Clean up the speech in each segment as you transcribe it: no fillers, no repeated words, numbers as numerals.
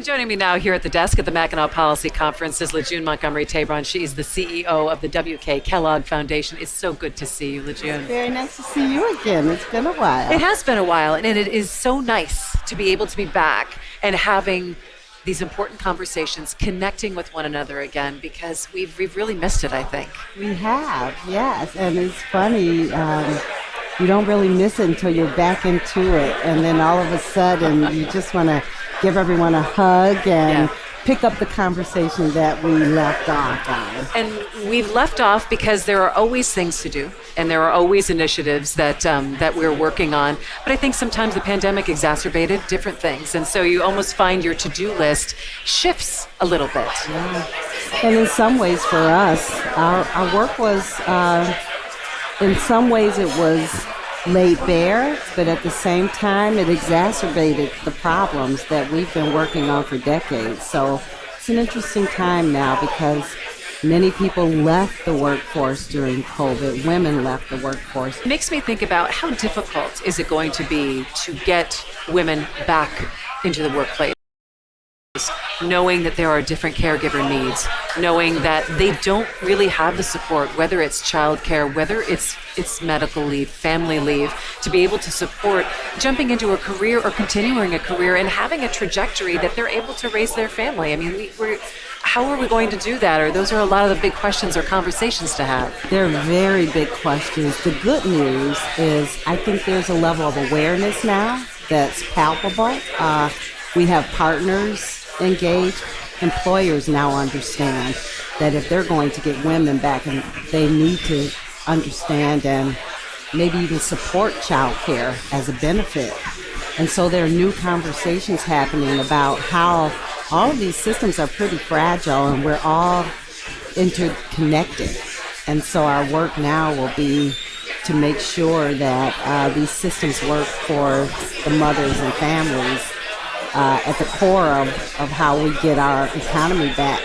And joining me now here at the desk at the Mackinac Policy Conference is LeJune Montgomery Tabron. She's the CEO of the WK Kellogg Foundation. It's so good to see you, LeJune. Very nice to see you again. It's been a while. It has been a while, and it is so nice to be able to be back and having these important conversations, connecting with one another again, because we've really missed it, I think. We have, yes. And it's funny, you don't really miss it until you're back into it. And then all of a sudden, you just want to give everyone a hug and pick up the conversation that we left off on. And we've left off because there are always things to do, and there are always initiatives that we're working on. But I think sometimes the pandemic exacerbated different things, and so you almost find your to-do list shifts a little bit. Yeah. And in some ways for us, our work was, in some ways it was laid bare, but at the same time it exacerbated the problems that we've been working on for decades. So it's an interesting time now because many people left the workforce during COVID. Women left the workforce. It makes me think about how difficult is it going to be to get women back into the workplace, knowing that there are different caregiver needs, knowing that they don't really have the support, whether it's childcare, whether it's medical leave, family leave, to be able to support jumping into a career or continuing a career and having a trajectory that they're able to raise their family. I mean, how are we going to do that? Or those are a lot of the big questions or conversations to have. They're very big questions. The good news is I think there's a level of awareness now that's palpable. We have partners engaged. Employers now understand that if they're going to get women back, and they need to understand and maybe even support child care as a benefit. And so there are new conversations happening about how all of these systems are pretty fragile and we're all interconnected. And so our work now will be to make sure that these systems work for the mothers and families at the core of how we get our economy back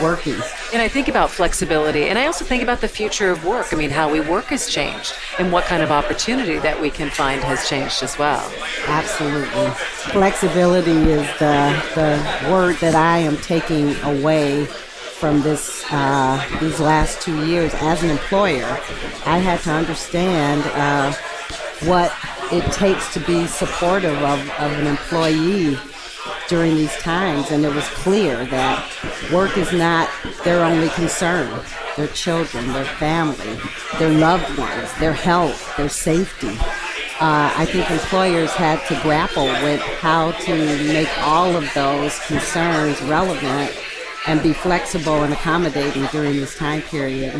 working. And I think about flexibility, and I also think about the future of work. I mean, how we work has changed, and what kind of opportunity that we can find has changed as well. Absolutely. Flexibility is the word that I am taking away from these last 2 years. As an employer, I had to understand what it takes to be supportive of an employee during these times, and it was clear that work is not their only concern. Their children, their family, their loved ones, their health, their safety. I think employers had to grapple with how to make all of those concerns relevant and be flexible and accommodating during this time period.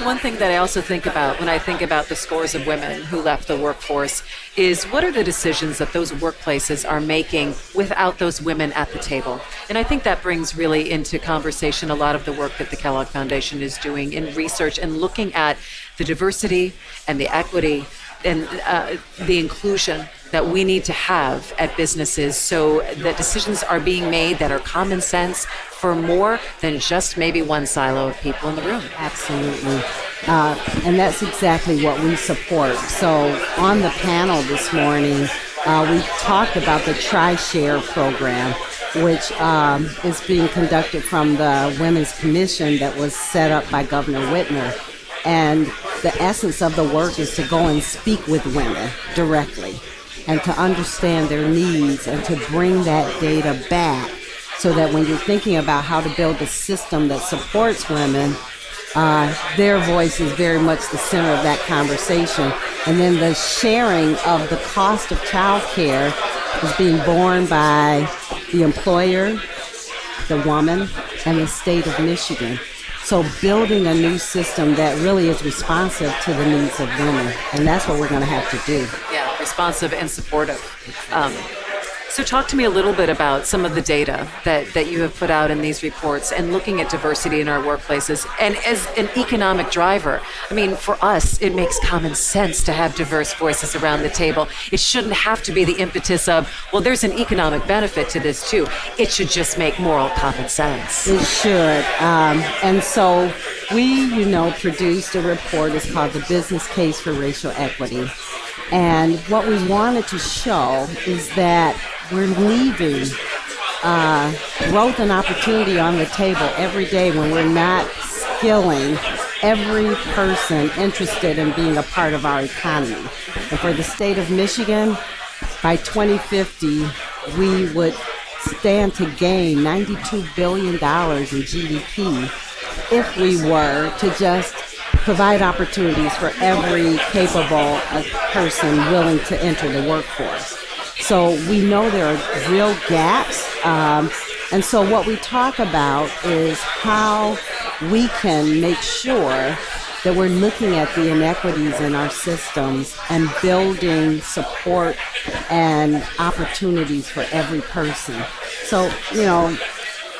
One thing that I also think about when I think about the scores of women who left the workforce is what are the decisions that those workplaces are making without those women at the table? And I think that brings really into conversation a lot of the work that the Kellogg Foundation is doing in research and looking at the diversity and the equity and the inclusion that we need to have at businesses so that decisions are being made that are common sense for more than just maybe one silo of people in the room. Absolutely. And that's exactly what we support. So on the panel this morning, we talked about the Tri-Share program, which is being conducted from the Women's Commission that was set up by Governor Whitmer. And the essence of the work is to go and speak with women directly and to understand their needs and to bring that data back so that when you're thinking about how to build a system that supports women, their voice is very much the center of that conversation. And then the sharing of the cost of child care is being borne by the employer, the woman, and the state of Michigan. So building a new system that really is responsive to the needs of women. And that's what we're going to have to do. Yeah, responsive and supportive. So talk to me a little bit about some of the data that you have put out in these reports and looking at diversity in our workplaces. And as an economic driver, I mean, for us, it makes common sense to have diverse voices around the table. It shouldn't have to be the impetus of, well, there's an economic benefit to this too. It should just make moral common sense. It should. And so we, produced a report. It's called The Business Case for Racial Equity. And what we wanted to show is that we're leaving growth and opportunity on the table every day when we're not skilling every person interested in being a part of our economy. And for the state of Michigan, by 2050, we would stand to gain $92 billion in GDP if we were to just provide opportunities for every capable person willing to enter the workforce. So we know there are real gaps. And so what we talk about is how we can make sure that we're looking at the inequities in our systems and building support and opportunities for every person. So,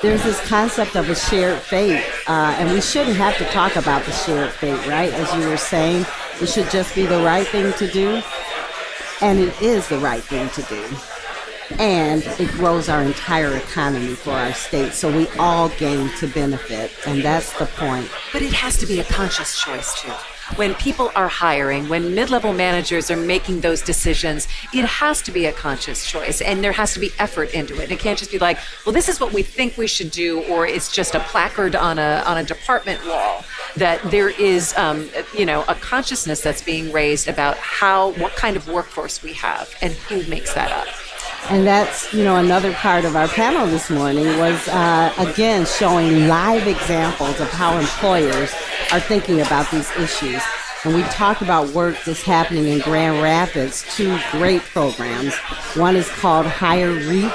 there's this concept of a shared fate, and we shouldn't have to talk about the shared fate, right? As you were saying, it should just be the right thing to do, and it is the right thing to do. And it grows our entire economy for our state, so we all gain to benefit, and that's the point. But it has to be a conscious choice, too. When people are hiring, when mid-level managers are making those decisions, it has to be a conscious choice, and there has to be effort into it. It can't just be like, well, this is what we think we should do, or it's just a placard on a department wall. That there is, a consciousness that's being raised about what kind of workforce we have and who makes that up. And that's, another part of our panel this morning was, again, showing live examples of how employers are thinking about these issues. And we talked about work that's happening in Grand Rapids, two great programs. One is called Higher Reach,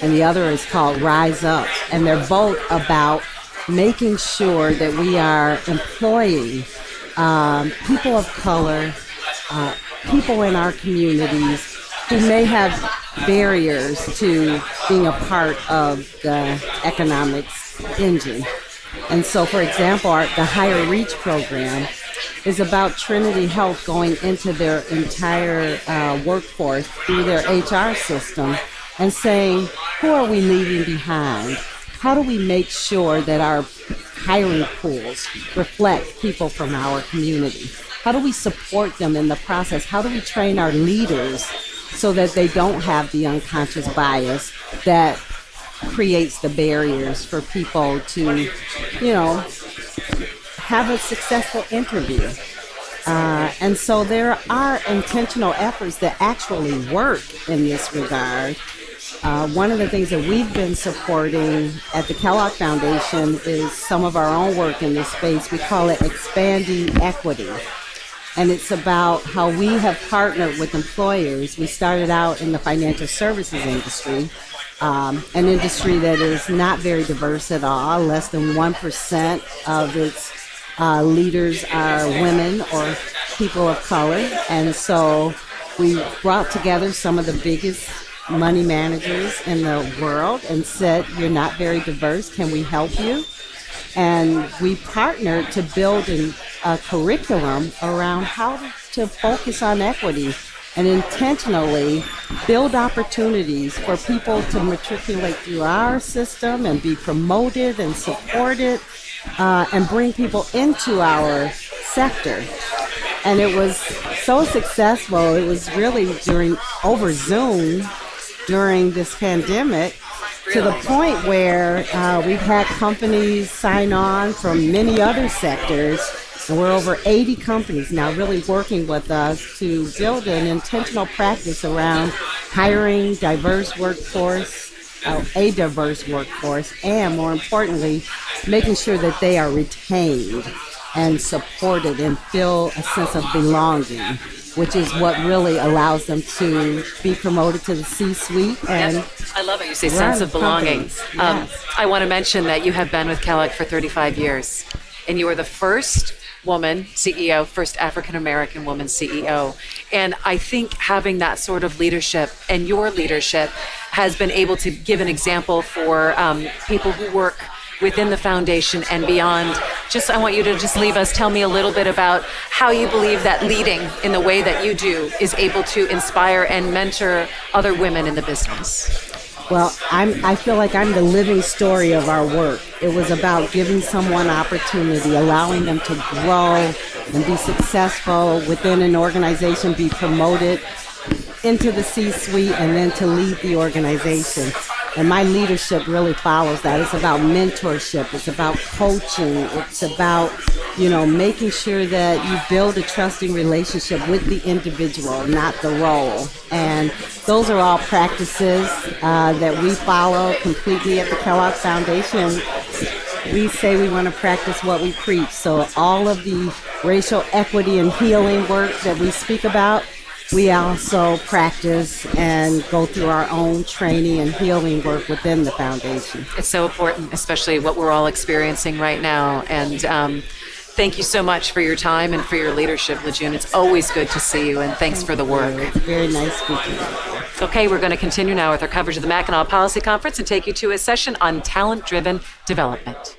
and the other is called Rise Up. And they're both about making sure that we are employing people of color, people in our communities who may have barriers to being a part of the economics engine. And so, for example, the Higher Reach program is about Trinity Health going into their entire workforce through their HR system and saying, who are we leaving behind? How do we make sure that our hiring pools reflect people from our community? How do we support them in the process? How do we train our leaders so that they don't have the unconscious bias that creates the barriers for people to, have a successful interview? And so there are intentional efforts that actually work in this regard. One of the things that we've been supporting at the Kellogg Foundation is some of our own work in this space. We call it Expanding Equity. And it's about how we have partnered with employers. We started out in the financial services industry, an industry that is not very diverse at all. Less than 1% of its leaders are women or people of color. And so we brought together some of the biggest money managers in the world and said, you're not very diverse, can we help you? And we partnered to build a curriculum around how to focus on equity and intentionally build opportunities for people to matriculate through our system and be promoted and supported and bring people into our sector. And it was so successful. It was really over Zoom during this pandemic, to the point where we've had companies sign on from many other sectors, and we're over 80 companies now really working with us to build an intentional practice around hiring a diverse workforce, and more importantly, making sure that they are retained and supported and feel a sense of belonging, which is what really allows them to be promoted to the C-suite. And I love it. You say sense of belonging. Yes. I want to mention that you have been with Kellogg for 35 years, and you are the first woman CEO, first African-American woman CEO. And I think having that sort of leadership and your leadership has been able to give an example for people who work within the foundation and beyond. I want you to tell me a little bit about how you believe that leading in the way that you do is able to inspire and mentor other women in the business. Well, I feel like I'm the living story of our work. It was about giving someone opportunity, allowing them to grow and be successful within an organization, be promoted into the C-suite, and then to lead the organization. And my leadership really follows that. It's about mentorship. It's about coaching. It's about, making sure that you build a trusting relationship with the individual, not the role. And those are all practices that we follow completely at the Kellogg Foundation. We say we want to practice what we preach. So all of the racial equity and healing work that we speak about, we also practice and go through our own training and healing work within the foundation. It's so important, especially what we're all experiencing right now. And thank you so much for your time and for your leadership, Lejeune. It's always good to see you, and thanks for the work. It's very nice speaking with you. Okay, we're going to continue now with our coverage of the Mackinac Policy Conference and take you to a session on talent-driven development.